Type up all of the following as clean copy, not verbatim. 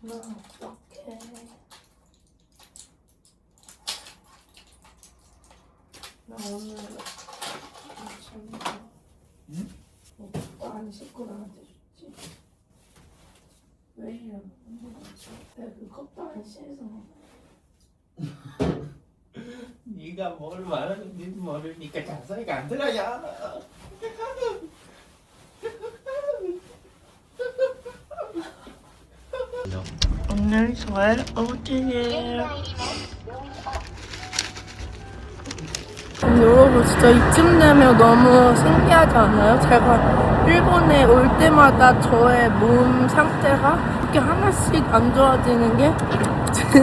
나 어떡해. 나 오늘 아침에 응? 컵도 안 씻고 나한테 줬지? 왜 이러는 거야? 내가 그 컵도 안 씻어서 네가 뭘 말하는지 모르니까 잔소리가 안 들어요. 오늘 저의 오팅이에요. 여러분 진짜 이쯤 되면 너무 신기하지 않아요? 제가 일본에 올 때마다 저의 몸 상태가 이렇게 하나씩 안 좋아지는 게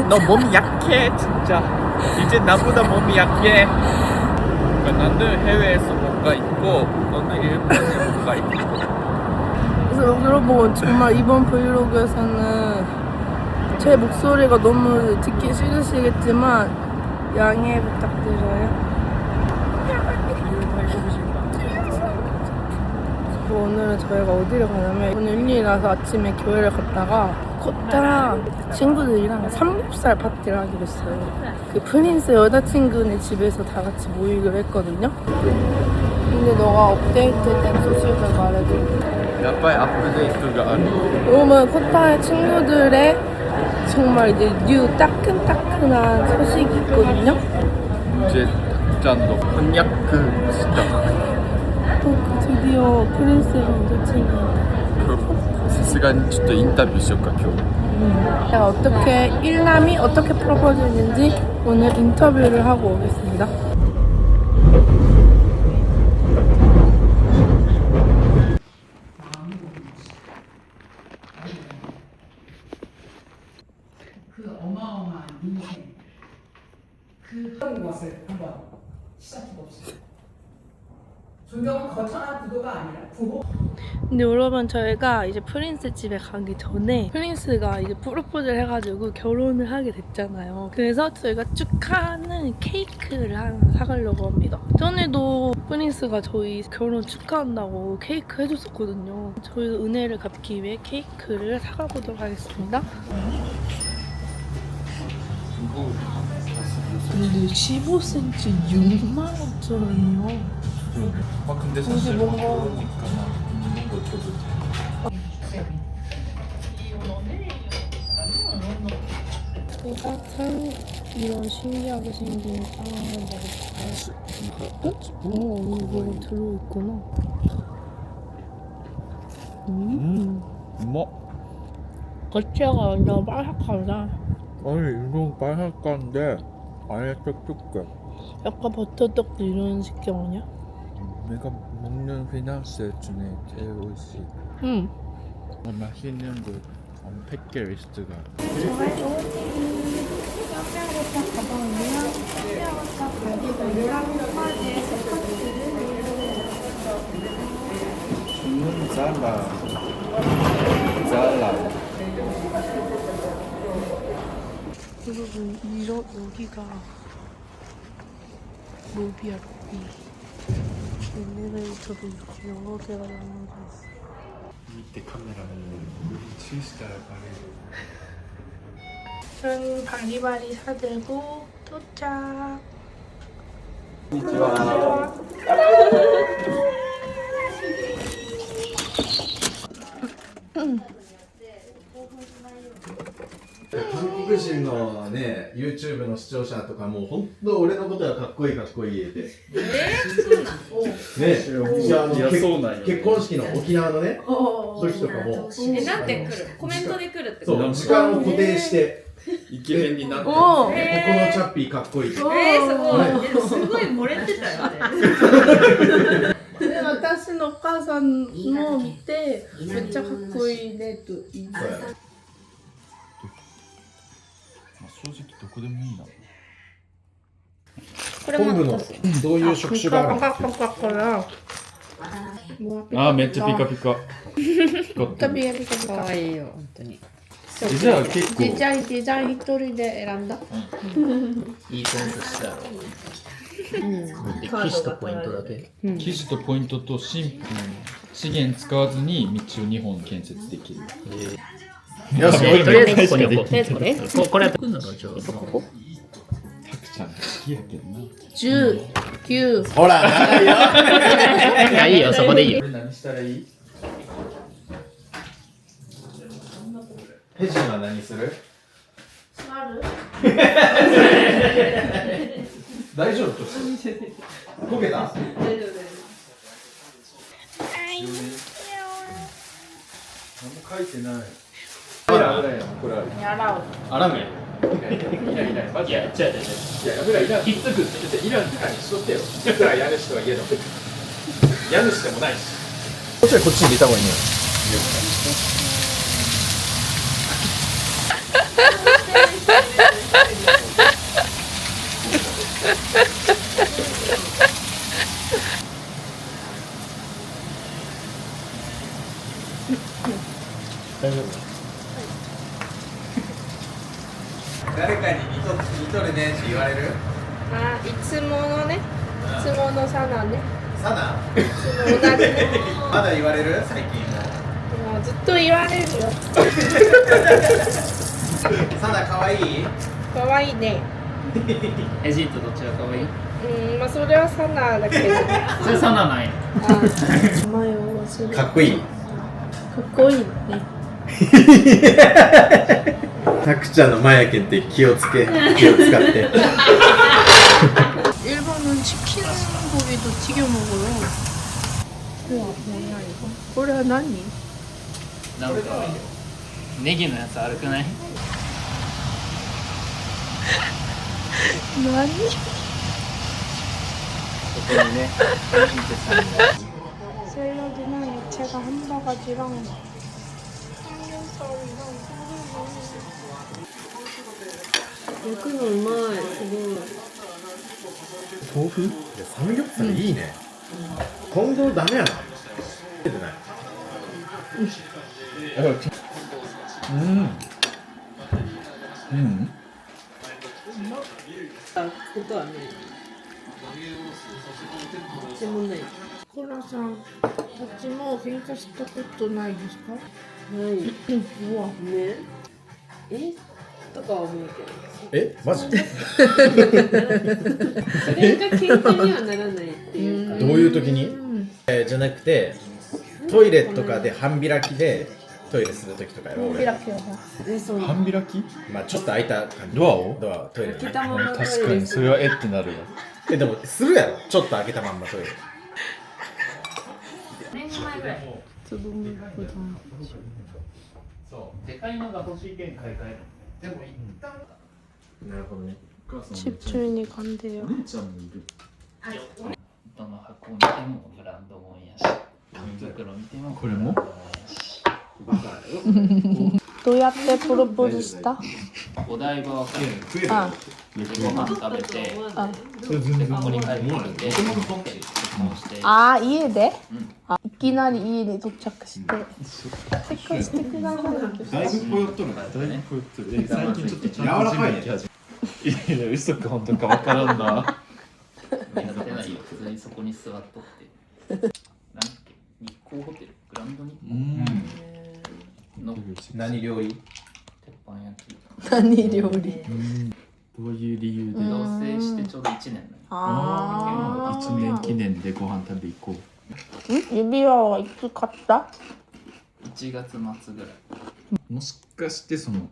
너 몸이 약해 진짜. 이제 나보다 몸이 약해. 그러니까 나는 해외에서 뭔가 있고 너는 일본에 뭔가 있고. 그래서 여러분 정말 이번 브이로그에서는 제 목소리가 너무 듣기 싫으시겠지만 양해 부탁드려요. 오늘은 저희가 어디를 가냐면 오늘 일요일이라서 아침에 교회를 갔다가 코타랑 친구들이랑 삼겹살 파티를 하기로 했어요. 그 프린스 여자친구네 집에서 다 같이 모이기로 했거든요. 근데 너가 업데이트된 소식을 말해줘. 야빠이 업데이트가 아니고. 여러분 코타의 친구들의 정말 이제 뉴 따끈따끈한 소식이 있거든요. 이제 짠도 곤약그 진짜. 드디어 프린스랑 여자친구. さすがにちょっとインタビューしようか今日。 제가 어떻게 일남이 어떻게 프로포즈했는지 오늘 인터뷰를 하고 오겠습니다. 그 어마어마한 인생 그 것을 한번 시작해봅시다. 존경은 거창한 구도가 아니라 부호. 근데 여러분 저희가 이제 프린스 집에 가기 전에 프린스가 이제 프로포즈를 해가지고 결혼을 하게 됐잖아요. 그래서 저희가 축하하는 케이크를 하나 사가려고 합니다. 전에도 프린스가 저희 결혼 축하한다고 케이크 해줬었거든요. 저희도 은혜를 갚기 위해 케이크를 사가보도록 하겠습니다. 근데 15cm 65,000원이요. 아 근데 사실 뭔가- 그러니까 있는 거 줘도 돼. 사탕 이런 신기하게 생긴 빵을 먹어볼까요? 어? 이거 들어있구나. 뭐? 겉에가 완전 바삭하다. 아니 이런 빨간데 안에 촉촉해. 약간 버터떡도 이런 식감 아니야? 내가 먹는 피나스 중에 제일 맛있어. 응. 맛있는 거 팩리스트가. 저의 오징이 뼈뼈부터 가방이랑 뼈부터 갈비살이랑 파지에 스파게티를 잘라. 여러분 여기가 로비야 로비. 엘리베이터도 이렇게 여러 개가 나눠져 있어. 밑에 카메라를 칠스타일 저는 바리바리 사들고 도착. konnichiwa.韓国人のね、YouTube の視聴者とかもう本当俺のことがかっこいいかっこいいって。ね、じゃあそうなんよ結婚式の沖縄のね、時とかも、なんで来るコメントで来るってことそう、時間を固定して、イケメンになっておここのチャッピーかっこいい。すごいすごい漏れてたよねで私のお母さんも見てめっちゃかっこいいねと言って正直どこでもいいな。これ本部のどういう職種があるパカパカパカあーめっちゃピカピカ。タビエビカピカかわいいよ本当にじゃあ結構デザイン一人で選んだいいコンセストやろ。で生地とポイントだけ。生地とポイントとシンプルに資源使わずに道を2本建設できる。よし、とりあえずここに置こう。とりあえずこれこれやったらじゃあここたくちゃん好きやけどな。 10、9、ほら、長いよ。いやいいよ、そこでいいよ。これ何したらいい？ヘジンは何する？大丈夫として焦げた？何も書いてない。これ洗うやん。いらんマジで。違う。いや、油いらん。ひっつくって。いらんって感じしとってよ。いくら家主とはいえど。家主でもないし。こっちはこっちに入れた方がいいね。誰かに似とるねって言われる？あ、いつものね。いつものサナね。サナ？いつも同じね。まだ言われる？最近も。もうずっと言われるよ。サナ可愛い？可愛いね。エジートどっちが可愛い？まあそれはサナだけど。それサナない。名前を忘れ。かっこいい。かっこいいね。タクちゃんの前やけんって気を使って。 일본은 치킨 고기도 튀겨 먹어요. 우와, 뭐야 이거? これは何? なんかネギのやつあるくない？何? ここにね、ヒンテさんが 샐러드랑 야채가 한 바가지랑 삼겹살이랑焼くのうまい。すごい。豆腐？いや、サムギョプサルいいね。今後ダメやな。出てない。ことはね。でもね、コラさんたちも喧嘩したことないですか? ない。うわね。とかは思うけど。え、マジ？それが喧嘩にはならないっていうか。どういう時に？じゃなくて、トイレとかで半開きでトイレする時とかやろ。俺。開けよそう。半開き？まあちょっと開いた感じ。ドアを？ドアトイレ。開けたままトイレ確かにそれはえってなるわ。え、でもするやろ。ちょっと開けたまんまトイレ。そうでかいのが欲しいけん買い替える。でも一旦なるほどね。 집주인이 간대요. どの箱見てもブランドもんやし、紙袋見てもこれもブランドもんやし。 도야테 프로포즈した? お台場は帰る。あでご飯食べて、あでここに帰ってきて、結婚して。 아 이해돼? 응. 아, いきなり家に到着して結婚してくださいだいぶぽよっとるな。だいぶぽよっとる。最近ちょっとちゃんとジム行き始め。いや嘘か本当かわからんな。やってないよ。普通にそこに座っとって。なんだっけ、日光ホテル、グランド日光の何料理？鉄板焼き。何料理どういう理由で？同棲してちょうど1年なの。あ1年記念でご飯食べ行こう。指輪はいつ買った? 1月末ぐらい。もしかしてその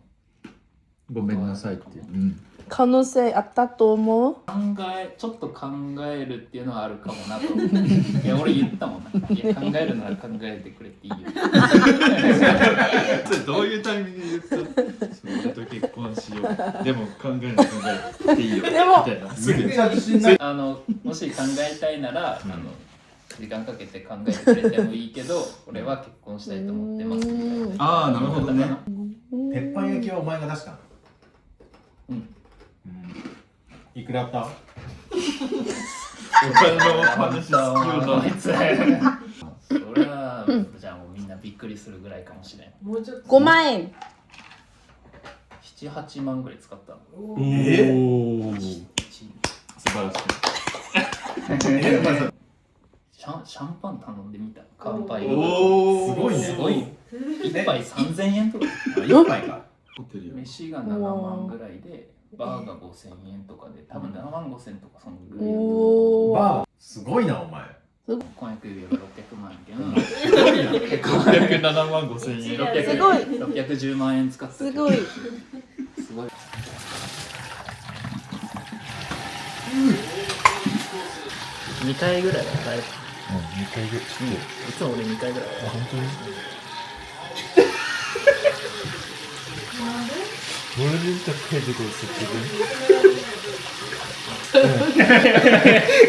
ごめんなさいっていう。可能性あったと思う? ちょっと考えるっていうのはあるかもなと。いや俺言ったもんな。いや考えるなら考えてくれっていいよ。それどういうタイミングで言った？俺と結婚しよう。でも考えていいよ。でもみたいな。すぐめっちゃ自信ない。もし考えたいなら、時間かけて考えてくれてもいいけど、俺は結婚したいと思ってますみたいな。ああなるほどね。鉄板焼きはお前が出したの？うんいくらあった？お金の話好きよな。あいつ。それは、じゃあもうみんなびっくりするぐらいかもしれん。もうちょっと。 5万円 7、8万ぐらい使ったの。おお。素晴らしい。シャンパン頼んでみた。乾杯。おお。すごいね。すごい。1 1杯3000円とか1杯かホテルよ飯が7万ぐらいでバーが5000円とかで多分7万5000とかそのぐらいおー。バーすごいなお前婚約指輪が600万円607万5千円すごい610万円使ってすごい。すごい2回ぐらいは帰る2回ぐらいいつも俺2回ぐらいは本当に俺で高いところ設定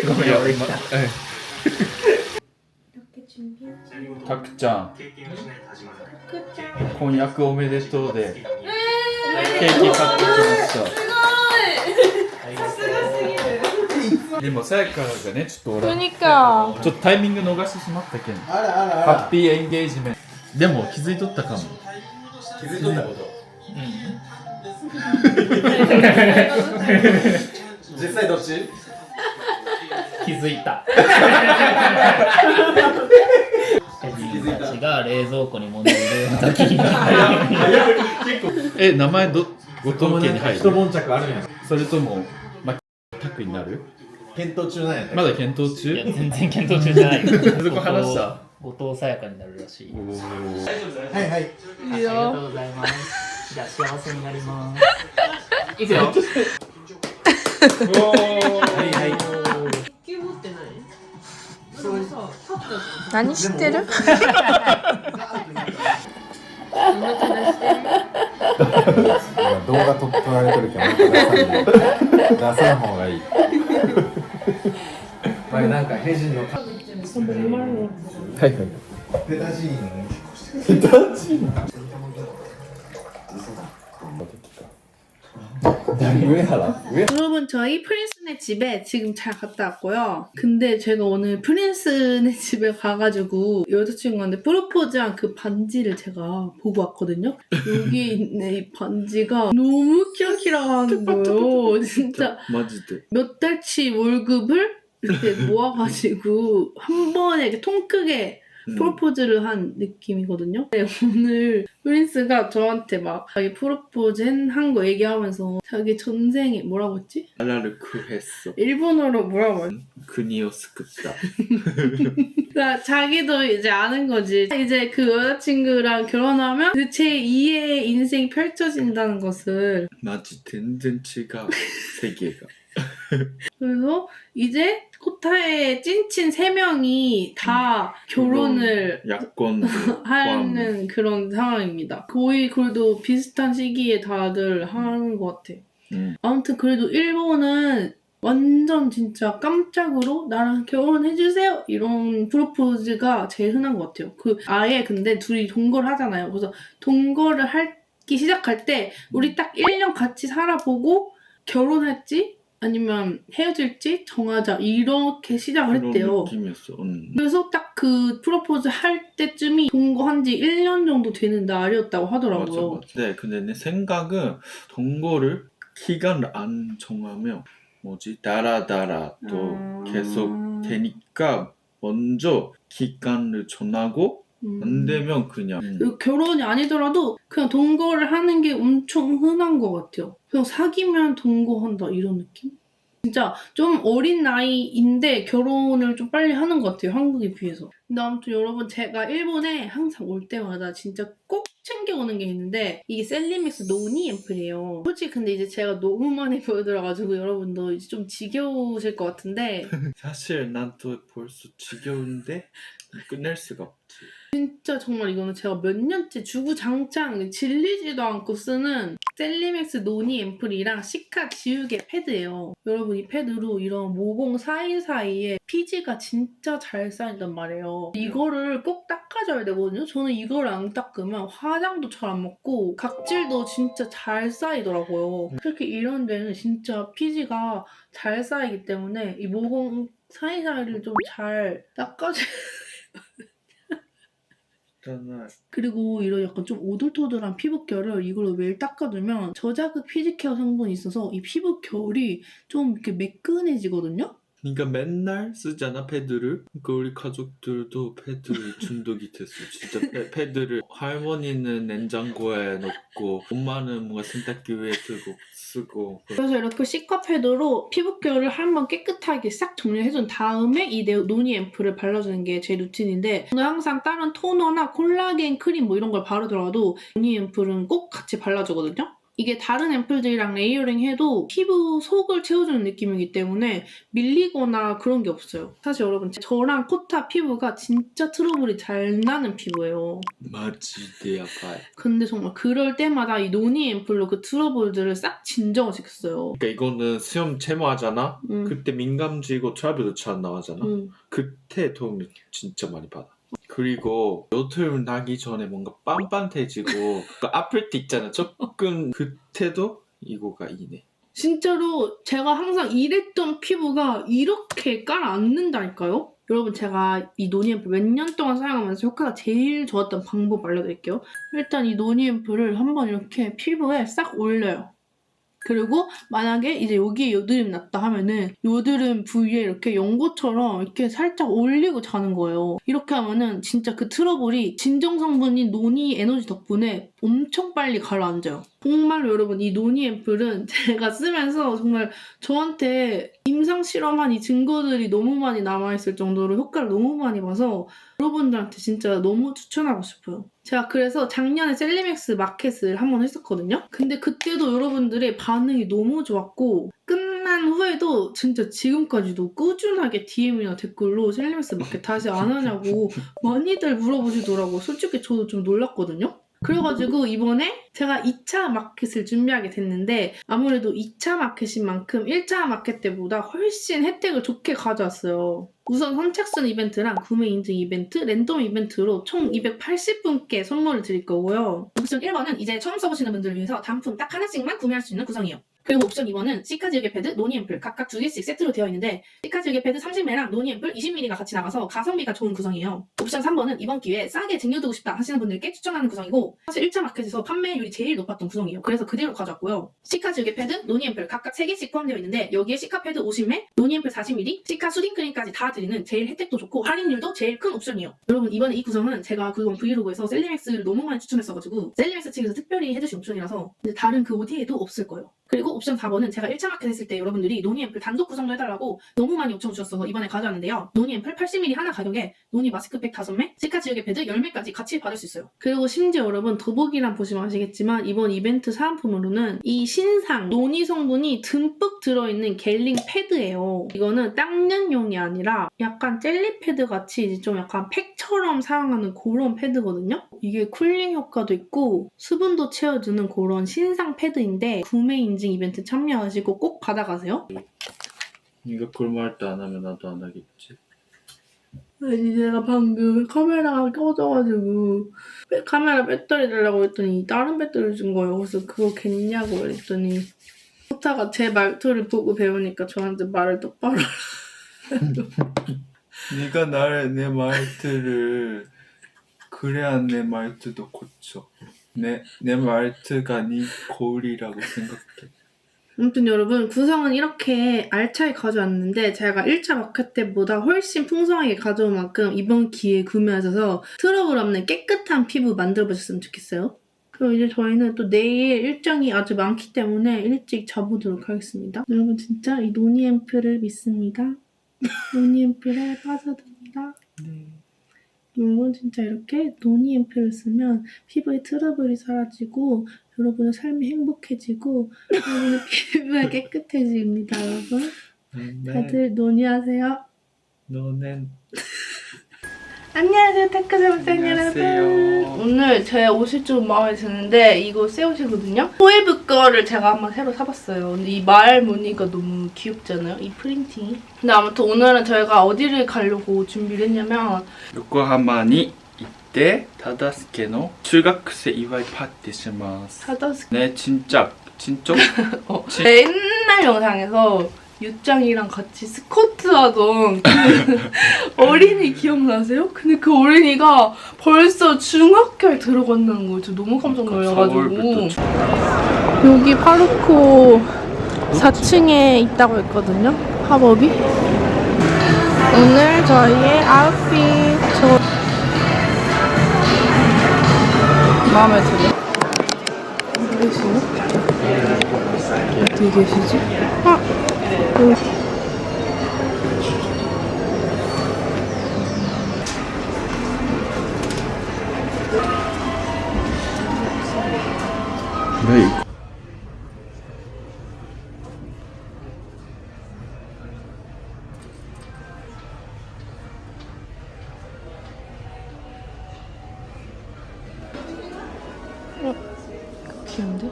ごめん俺来たたくちゃん婚約おめでとうでケーキ買ってきましたでもさやかがねちょっと俺 그러니까 ちょっとタイミング逃してしまったけんあらあらあらハッピーエンゲージメントでも気づいとったかも気づいとったこと実際どっち気づいた自分たちが冷蔵庫に物を入れるときに名前後藤家に入る一悶着あるんやそれともタクになる検討中なんやねまだ検討いや中全然検討中じゃないよそこ話した後藤さやかになるらしいはいはいありがとうございますじゃあ幸せになりますいくよはいはい気持ってないそれさ立ったじ何知ってる？動画撮られてるけど出さん方がいいまあなんかヘジンのはいはいペタジーン여러분 저희 프린스네 집에 지금 잘 갔다 왔고요. 근데 제가 오늘 프린스네 집에 가가지고 여자친구한테 프로포즈한 그 반지를 제가 보고 왔거든요. 여기 있는 이 반지가 너무 키라키라하는 거예요. 진짜 マジで 몇 달치 월급을 이렇게 모아가지고 한 번에 이렇게 통 크게 프로포즈를 한 느낌이거든요. 네, 오늘 프린스가 저한테 막 자기 프로포즈 한 거 얘기하면서 자기 전생에 뭐라고 했지? あらるクヘッソ 일본어로 뭐라고 했지? 国を救った 그러니까 자기도 이제 아는 거지. 이제 그 여자친구랑 결혼하면 그 제2의 인생이 펼쳐진다는 것을. マジ全然違う世界が 그래서 이제 코타의 찐친 3명이 다 결혼을 약혼 하는 그런 상황입니다. 거의 그래도 비슷한 시기에 다들 하는 것 같아. 아무튼 그래도 일본은 완전 진짜 깜짝으로 나랑 결혼해주세요 이런 프로포즈가 제일 흔한 것 같아요. 그 아예 근데 둘이 동거를 하잖아요. 그래서 동거를 하기 시작할 때 우리 딱 1년 같이 살아보고 결혼할지 아니면 헤어질지 정하자 이렇게 시작을 했대요. 느낌이었어. 그래서 딱 그 프로포즈 할 때쯤이 동거한 지 1년 정도 되는 날이었다고 하더라고요. 맞아. 네, 근데 내 생각은 동거를 기간을 안 정하면 뭐지 다라다라 또 계속 되니까 먼저 기간을 정하고 안 되면 그냥 결혼이 아니더라도 그냥 동거를 하는 게 엄청 흔한 것 같아요. 그냥 사귀면 동거한다 이런 느낌? 진짜 좀 어린 나이인데 결혼을 좀 빨리 하는 것 같아요. 한국에 비해서. 근데 아무튼 여러분 제가 일본에 항상 올 때마다 진짜 꼭 챙겨오는 게 있는데 이게 셀리맥스 노니 앰플이에요. 솔직히 근데 이제 제가 너무 많이 보여드려가지고 여러분도 이제 좀 지겨우실 것 같은데 사실 난 또 벌써 지겨운데 끝낼 수가 없지. 진짜 정말 이거는 제가 몇 년째 주구장창 질리지도 않고 쓰는 셀리맥스 노니 앰플이랑 시카 지우개 패드예요. 여러분 이 패드로 이런 모공 사이사이에 피지가 진짜 잘 쌓인단 말이에요. 이거를 꼭 닦아줘야 되거든요. 저는 이걸 안 닦으면 화장도 잘 안 먹고 각질도 진짜 잘 쌓이더라고요. 특히 이런 데는 진짜 피지가 잘 쌓이기 때문에 이 모공 사이사이를 좀 잘 닦아줘야 그리고 이런 약간 좀 오돌토돌한 피부결을 이걸로 매일 닦아두면 저자극 피지케어 성분이 있어서 이 피부결이 좀 이렇게 매끈해지거든요? 그러니까 맨날 쓰잖아 패드를. 그러니까 우리 가족들도 패드 중독이 됐어. 진짜 패드를 할머니는 냉장고에 넣고 엄마는 뭔가 세탁기 위에 들고 쓰고. 그래서 이렇게 시카 패드로 피부결을 한번 깨끗하게 싹 정리해준 다음에 이 노니 앰플을 발라주는 게 제 루틴인데, 저는 항상 다른 토너나 콜라겐 크림 뭐 이런 걸 바르더라도 노니 앰플은 꼭 같이 발라주거든요. 이게 다른 앰플들이랑 레이어링 해도 피부 속을 채워주는 느낌이기 때문에 밀리거나 그런 게 없어요. 사실 여러분, 저랑 코타 피부가 진짜 트러블이 잘 나는 피부예요. 마지대 약간. 근데 정말 그럴 때마다 이 노니 앰플로 그 트러블들을 싹 진정을 시켰어요. 그러니까 이거는 수염 제모하잖아. 그때 민감지고 트러블도 잘 나오잖아. 그때 도움이 진짜 많이 받아. 그리고 여드름 나기 전에 뭔가 빤빤해지고 그 아플 때 있잖아. 조금 그때도 이거가 이네. 진짜로 제가 항상 이랬던 피부가 이렇게 깔아앉는다니까요? 여러분, 제가 이 노니 앰플 몇 년 동안 사용하면서 효과가 제일 좋았던 방법 알려드릴게요. 일단 이 노니 앰플을 한번 이렇게 피부에 싹 올려요. 그리고 만약에 이제 여기에 여드름이 났다 하면은 여드름 부위에 이렇게 연고처럼 이렇게 살짝 올리고 자는 거예요. 이렇게 하면은 진짜 그 트러블이 진정 성분인 노니 에너지 덕분에 엄청 빨리 가라앉아요. 정말로 여러분, 이 노니 앰플은 제가 쓰면서 정말 저한테 임상 실험한 이 증거들이 너무 많이 남아있을 정도로 효과를 너무 많이 봐서 여러분들한테 진짜 너무 추천하고 싶어요. 제가 그래서 작년에 셀리맥스 마켓을 한번 했었거든요. 근데 그때도 여러분들의 반응이 너무 좋았고, 끝난 후에도 진짜 지금까지도 꾸준하게 DM이나 댓글로 셀리맥스 마켓 다시 안 하냐고 많이들 물어보시더라고요. 솔직히 저도 좀 놀랐거든요. 그래가지고 이번에 제가 2차 마켓을 준비하게 됐는데, 아무래도 2차 마켓인 만큼 1차 마켓 때보다 훨씬 혜택을 좋게 가져왔어요. 우선 선착순 이벤트랑 구매 인증 이벤트, 랜덤 이벤트로 총 280분께 선물을 드릴 거고요. 옵션 1번은 이제 처음 써보시는 분들을 위해서 단품 딱 하나씩만 구매할 수 있는 구성이에요. 그리고 옵션 2번은 시카 지우개 패드, 노니 앰플 각각 2개씩 세트로 되어 있는데, 시카 지우개 패드 30ml랑 노니 앰플 20ml가 같이 나가서 가성비가 좋은 구성이에요. 옵션 3번은 이번 기회에 싸게 쟁여두고 싶다 하시는 분들께 추천하는 구성이고, 사실 1차 마켓에서 판매율이 제일 높았던 구성이에요. 그래서 그대로 가져왔고요. 시카 지우개 패드, 노니 앰플 각각 3개씩 포함되어 있는데, 여기에 시카 패드 50ml, 노니 앰플 40ml, 시카 수딩 크림까지 다 드리는 제일 혜택도 좋고 할인율도 제일 큰 옵션이에요. 여러분, 이번에 이 구성은 제가 그건 브이로그에서 셀리맥스를 너무 많이 추천했어가지고 셀리맥스 측에서 특별히 해주신 옵션이라서 다른 그 어디에도 없을 거예요. 그리고 옵션 4번은 제가 1차 마켓 했을 때 여러분들이 노니 앰플 단독 구성도 해달라고 너무 많이 요청 주셨어서 이번에 가져왔는데요. 노니 앰플 80ml 하나 가격에 노니 마스크팩 5매, 시카 지우개 패드 10매까지 같이 받을 수 있어요. 그리고 심지어 여러분, 더보기란 보시면 아시겠지만 이번 이벤트 사은품으로는 이 신상 노니 성분이 듬뿍 들어있는 겔링 패드예요. 이거는 닦는용이 아니라 약간 젤리 패드 같이 이제 좀 약간 팩처럼 사용하는 그런 패드거든요. 이게 쿨링 효과도 있고 수분도 채워주는 그런 신상 패드인데, 구매 인증 이벤트 참여하시고 꼭 받아가세요. 네가 그런 말 때 안 하면 나도 안 하겠지. 아니, 제가 방금 카메라가 꺼져가지고 카메라 배터리 달라고 했더니 다른 배터리 준 거예요. 그래서 그거 겠냐고 그랬더니 호타가 제 말투를 보고 배우니까 저한테 말을 똑바로 네가 내 말투를 그래야 내 말투도 고쳐. 내 말투가 네 거울이라고 생각해. 아무튼 여러분, 구성은 이렇게 알차게 가져왔는데 제가 1차 마켓 때보다 훨씬 풍성하게 가져온 만큼 이번 기회에 구매하셔서 트러블 없는 깨끗한 피부 만들어보셨으면 좋겠어요. 그리고 이제 저희는 또 내일 일정이 아주 많기 때문에 일찍 자보도록 하겠습니다. 여러분, 진짜 이 노니 앰플을 믿습니다. 노니 앰플에 빠져듭니다. 네. 여러분, 진짜 이렇게 노니 앰플을 쓰면 피부의 트러블이 사라지고 여러분의 삶이 행복해지고 여러분의 피부가 깨끗해집니다. 여러분, 다들 노니하세요. 너는 안녕하세요, 타크사무장 여러분. 오늘 제 옷이 좀 마음에 드는데 이거 새 옷이거든요. 포에브 거를 제가 한번 새로 사봤어요. 근데 이 말 무늬가 너무 귀엽잖아요, 이 프린팅이. 근데 아무튼 오늘은 저희가 어디를 가려고 준비를 했냐면 요코하마니 이때 다다스케의 中学生祝いパーティーします. 사다스케. 네, 진짜 옛날 영상에서 유짱이랑 같이 스쿼트 하던 그 어린이 기억나세요? 근데 그 어린이가 벌써 중학교에 들어간다는 거예요. 저 너무 깜짝 놀라가지고. 여기 파르코 4층에 있다고 했거든요, 팝업이. 오늘 저희의 아웃핏 마음에 들어? 계시네? 어디 계시지? 네. 귀여운데?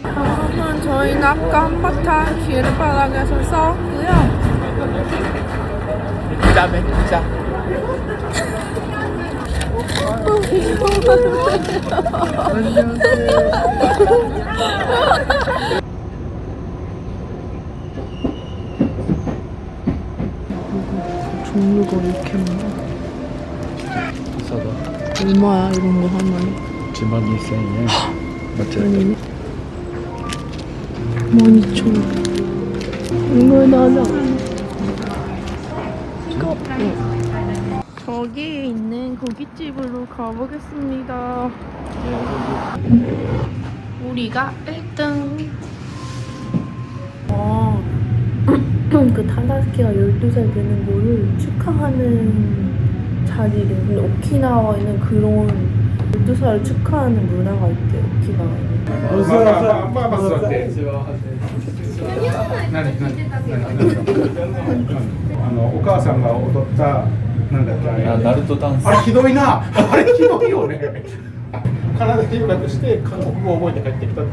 여러분 저희는 아까 한바탕 길바닥에서 싸웠고요. 종류가 이렇게 많아. 얼마야 이런 거 하나에? 12,000엔. 아니네. 12,000원. 이거 나나. 저기에 있는 고깃집으로 가보겠습니다. 우리가 1등. 그 타다스키가 12살 되는 거를 축하하는 자리래. 근데 오키나와에는 그런 12살을 축하하는 문화가 있대, 오키나와에는. お母さんが踊ったなんだっけあれあ、ナルトダンス。あれひどいなあれひどいよね体留学して韓国語覚えて帰ってきたな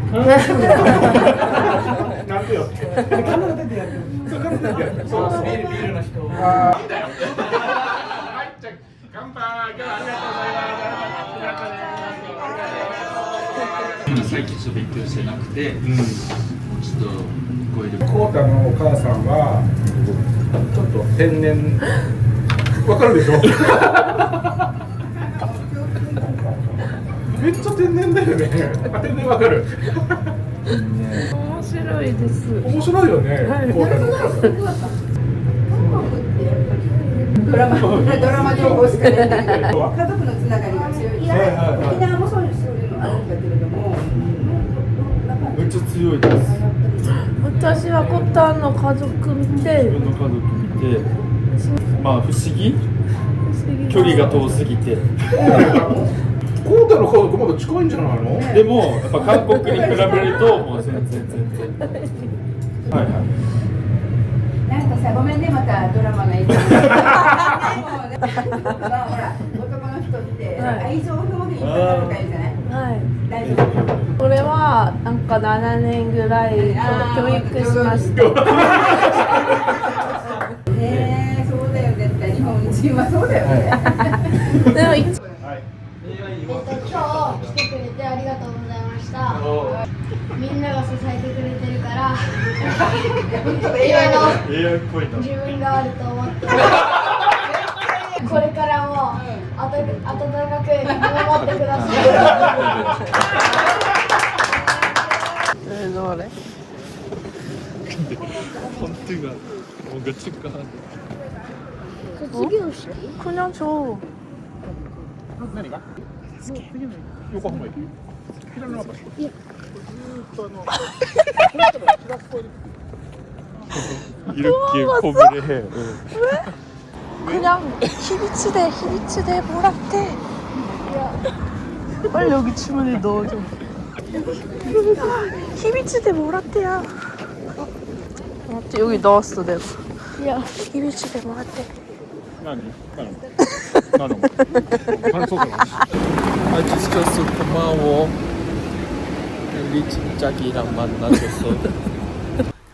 んてよってカナダでやるそうカナダでやるそうそうビールの人あーはいじゃあ乾杯今日はありがとうございます最近ちょっと勉強してなくて、もうちょっとこういうコウタのお母さんはちょっと天然わかるでしょめっちゃ天然だよねあ天然わかる面白いです。面白いよねコウタのお母さんドラマ情報しか出てない家族のつながりが強い。沖縄もそういうのあるんだけれども。めっちゃ強いです。私はコタンの家族見て、自分の家族見て、まあ不思議？距離が遠すぎて。コウタの家族まだ近いんじゃないの？でもやっぱ韓国に比べるともう全然。はいはい。なんかさ、ごめんね、またドラマがいい。ほら、男の人って愛情表現いっぱいあるからいいじゃない？はい。大丈夫。これはなんか7年ぐらい教育しました。そうだよ絶対日本人はそうだよね。でも一今日来てくれてありがとうございました。みんなが支えてくれてるからAI っぽいな。自分があると思ってこれからも温かく見守ってください。どれ？ 폰트가 뭔가 축하하는.卒業式 그냥 줘. 何が？横浜駅。左の이렇게 고민을 해. 그냥 히비츠대 뭐라대. 빨리 여기 주머니에 넣어줘. 히비츠대 뭐라대야. 맞지? 여기 넣었어 내가. 야 히비츠대 뭐라대. 나는 반소가. 아주 시켰어. 고마워. 우리 진짜기랑 만나줬어.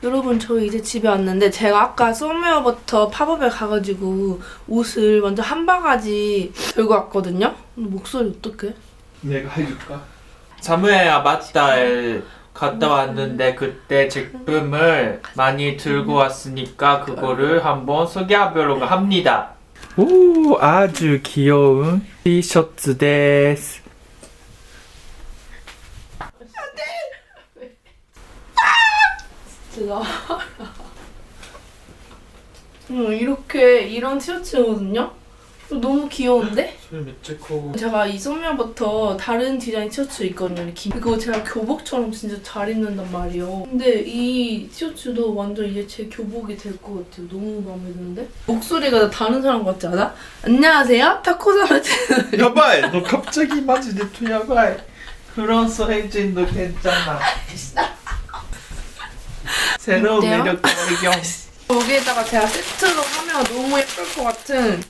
여러분 저 이제 집에 왔는데 제가 아까 썸웨어부터 팝업에 가가지고 옷을 완전 한 바가지 들고 왔거든요? 목소리 어떡해? 내가 해줄까? 사무에야 맞다에 갔다 왔는데 그때 제품을 많이 들고 왔으니까 그거를 한번 소개하려고 합니다. 오, 아주 귀여운 티셔츠 데스. 티셔츠가 이런 티셔츠거든요? 너무 귀여운데? 제가 이 소면부터 다른 디자인 티셔츠 있거든요. 이렇게. 이거 제가 교복처럼 진짜 잘 입는단 말이에요. 근데 이 티셔츠도 완전 이제 제 교복이 될 것 같아요. 너무 마음에 드는데? 목소리가 다른 사람 같지 않아? 안녕하세요? 타코사마트. 야바이! 너 갑자기 마지데 또 야바이. 그런 사이즈도 괜찮아. 새로운 어때요? 매력 발견. 여기에다가 제가 세트로 하면 너무 예쁠 것 같은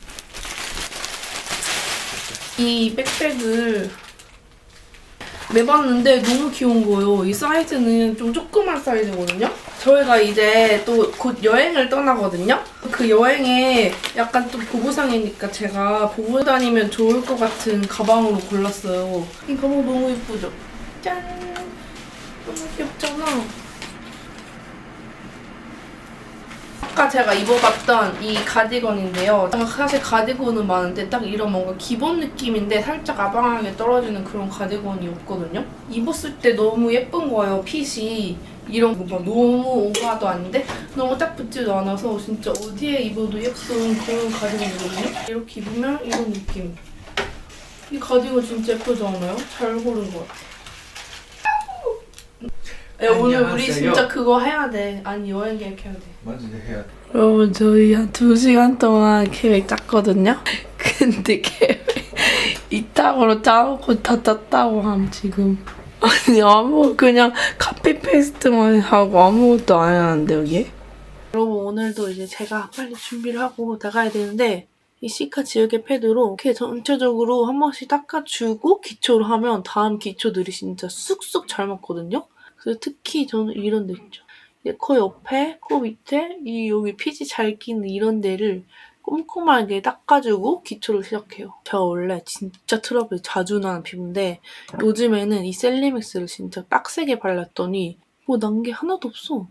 이 백팩을 매봤는데 너무 귀여운 거예요. 이 사이즈는 좀 조그만 사이즈거든요. 저희가 이제 또 곧 여행을 떠나거든요. 그 여행에 약간 좀 보부상이니까 제가 보고 다니면 좋을 것 같은 가방으로 골랐어요. 이 가방 너무 예쁘죠? 짠! 너무 귀엽잖아. 아까 제가 입어봤던 이 가디건인데요. 제가 사실 가디건은 많은데 딱 이런 뭔가 기본 느낌인데 살짝 아방하게 떨어지는 그런 가디건이 없거든요. 입었을 때 너무 예쁜 거예요, 핏이. 이런 거 막 너무 오버도 아닌데 너무 딱 붙지도 않아서 진짜 어디에 입어도 예쁜 그런 가디건이거든요. 이렇게 입으면 이런 느낌. 이 가디건 진짜 예쁘지 않아요? 잘 고른 것 같아요. 야, 오늘 우리 진짜 그거 해야 돼. 아니 여행 계획해야 돼. 마지데 해야 돼. 여러분 저희 한 2시간 동안 계획 짰거든요? 근데 계획 이따구로 짜놓고 다 짰다고 함 지금. 아니 그냥 카피 페이스트만 하고 아무것도 안 해놨는데 여기? 여러분 오늘도 이제 제가 빨리 준비를 하고 나가야 되는데 이 시카 지우개 패드로 이렇게 전체적으로 한 번씩 닦아주고 기초를 하면 다음 기초들이 진짜 쑥쑥 잘 맞거든요? 그래서 특히 저는 이런 데 있죠. 코 옆에, 코 밑에, 이 여기 피지 잘 끼는 이런 데를 꼼꼼하게 닦아주고 기초를 시작해요. 제가 원래 진짜 트러블 자주 나는 피부인데 요즘에는 이 셀리맥스를 진짜 빡세게 발랐더니 뭐 난 게 하나도 없어.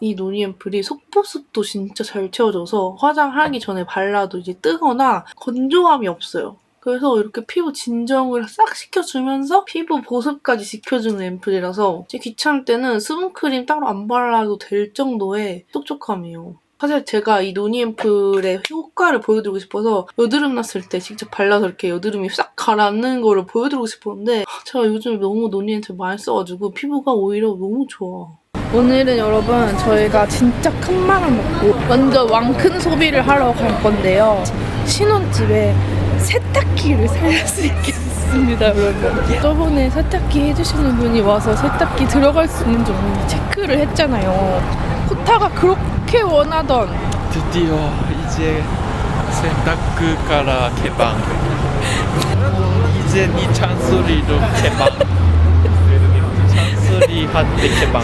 이 노니앰플이 속보습도 진짜 잘 채워줘서 화장하기 전에 발라도 이제 뜨거나 건조함이 없어요. 그래서 이렇게 피부 진정을 싹 시켜주면서 피부 보습까지 지켜주는 앰플이라서 제 귀찮을 때는 수분크림 따로 안 발라도 될 정도의 촉촉함이에요. 사실 제가 이 노니앰플의 효과를 보여드리고 싶어서 여드름 났을 때 직접 발라서 이렇게 여드름이 싹 가라앉는 거를 보여드리고 싶었는데 제가 요즘 너무 노니앰플 많이 써가지고 피부가 오히려 너무 좋아. 오늘은 여러분 저희가 진짜 큰 맘을 먹고 완전 왕큰 소비를 하러 갈 건데요. 신혼집에 세탁기를 살 수 있겠습니다, 여러분. 저번에 세탁기 해주시는 분이 와서 세탁기 들어갈 수 있는지 없는지 체크를 했잖아요. 코타가 그렇게 원하던 드디어 이제 세탁기から개방. 이제 이 찬소리로 개방. 찬소리한테 개방.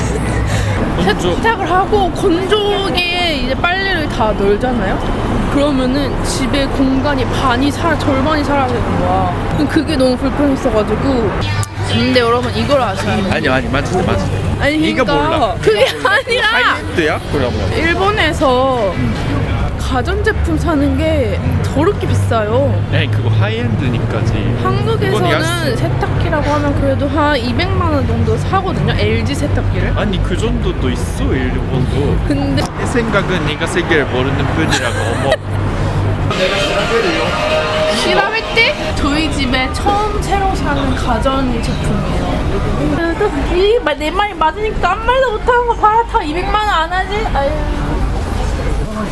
세탁을 하고 건조기에 이제 빨래를 다 널잖아요? 그러면은 집에 공간이 절반이 사라지는 거야. 그게 너무 불편했어가지고. 근데 여러분 이걸 아시나요? 아니 맞지. 아니 이거 몰라. 그게 아니라 하이엔드야? 그러면. 일본에서 가전제품 사는 게 더럽게 비싸요. 아니 그거 하이엔드니까지. 한국에서는 세탁기라고 하면 그래도 한 200만 원 정도 사거든요. LG 세탁기를. 아니 그 정도도 있어 일본도. 근데 내 생각은 네가 세계를 모르는 분이라고 어머. 실험할 때 저희 집에 처음 새로 사는 가전제품이에요. 그래도 내 말이 맞으니까 아무 말도 못하는 거 봐라. 다 200만 원 안 하지? 아유.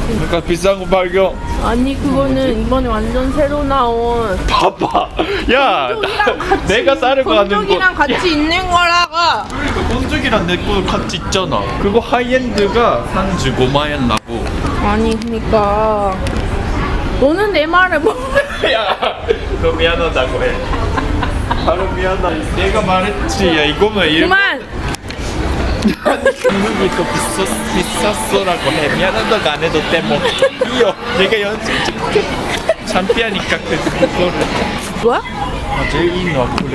그러니까 비싼 거 발견. 아니 그거는 이번에 완전 새로 나온 봐봐. 야, 건조기랑 같이 내가 싸려고 하는 거. 건조기랑 같이 있는 거라고. 그러니까 건조기랑 내 거 같이 있잖아. 그거 하이엔드가 35만 원 나고. 아니 그니까 너는 내 말을 뭐 야, 너 미안하다고 해. 바로 미안하다. 내가 말했지. 야, 이거면 그만. 중국이 더 비쌌어라고 해. 미안하다고 안 해도 돼. 뭐 이요. 내가 연습 좀 창피하니까 그거를. 뭐야? 아, 제일いいのはこれ.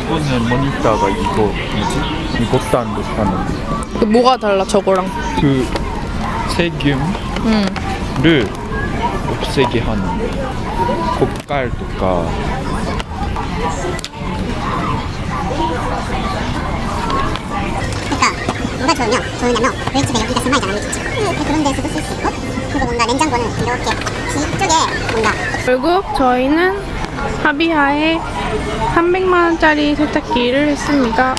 이거는 모니터가 이거이지? 이 보탄도 하는. 뭐가 달라 저거랑? 그 세균을 없애게 하는 고깔とか. 뭐가 좋으냐면 VH가 여기가 스마이잖아 여기 그런 데서도 쓸 수 있고 그리고 뭔가 냉장고는 이렇게 뒤쪽에 뭔가 결국 저희는 하비하에 300만원짜리 세탁기를 했습니다.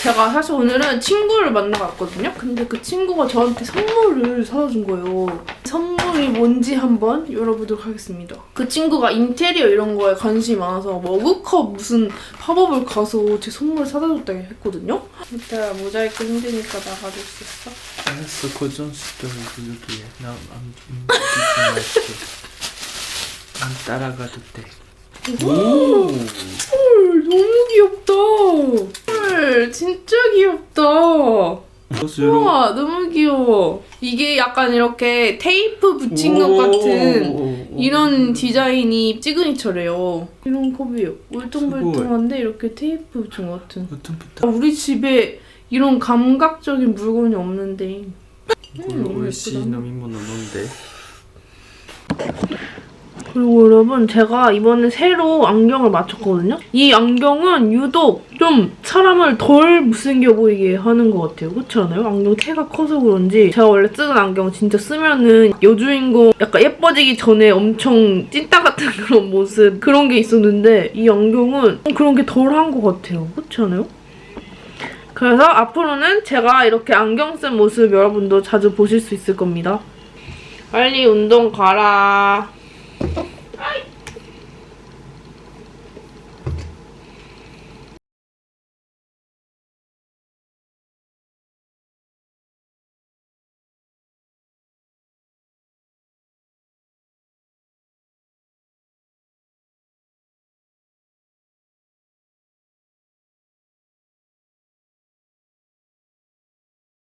제가 사실 오늘은 친구를 만나러 왔거든요. 근데 그 친구가 저한테 선물을 사다 준 거예요. 선물이 뭔지 한번 열어보도록 하겠습니다. 그 친구가 인테리어 이런 거에 관심이 많아서 머그컵 무슨 팝업을 가서 제 선물을 사다 줬다고 했거든요. 일단 모자이크 힘드니까 나가줄 수 있어? 알았어, 고정시켜서 여기에. 안 따라가도 돼. 오! 헐, 너무 귀엽다. 헐, 진짜 귀엽다. 우와, 너무 귀여워. 이게 약간 이렇게 테이프 붙인 것 같은 이런 디자인이 시그니처래요. 이런 컵이에요. 울퉁불퉁한데 이렇게 테이프 붙인 것 같은. 우리 집에 이런 감각적인 물건이 없는데. 너무 예쁘다. 그리고 여러분 제가 이번에 새로 안경을 맞췄거든요? 이 안경은 유독 좀 사람을 덜 못생겨 보이게 하는 것 같아요. 그렇지 않아요? 안경 태가 커서 그런지 제가 원래 쓰는 안경 진짜 쓰면은 여주인공 약간 예뻐지기 전에 엄청 찐따 같은 그런 모습 그런 게 있었는데 이 안경은 그런 게 덜한 것 같아요. 그렇지 않아요? 그래서 앞으로는 제가 이렇게 안경 쓴 모습 여러분도 자주 보실 수 있을 겁니다. 빨리 운동 가라.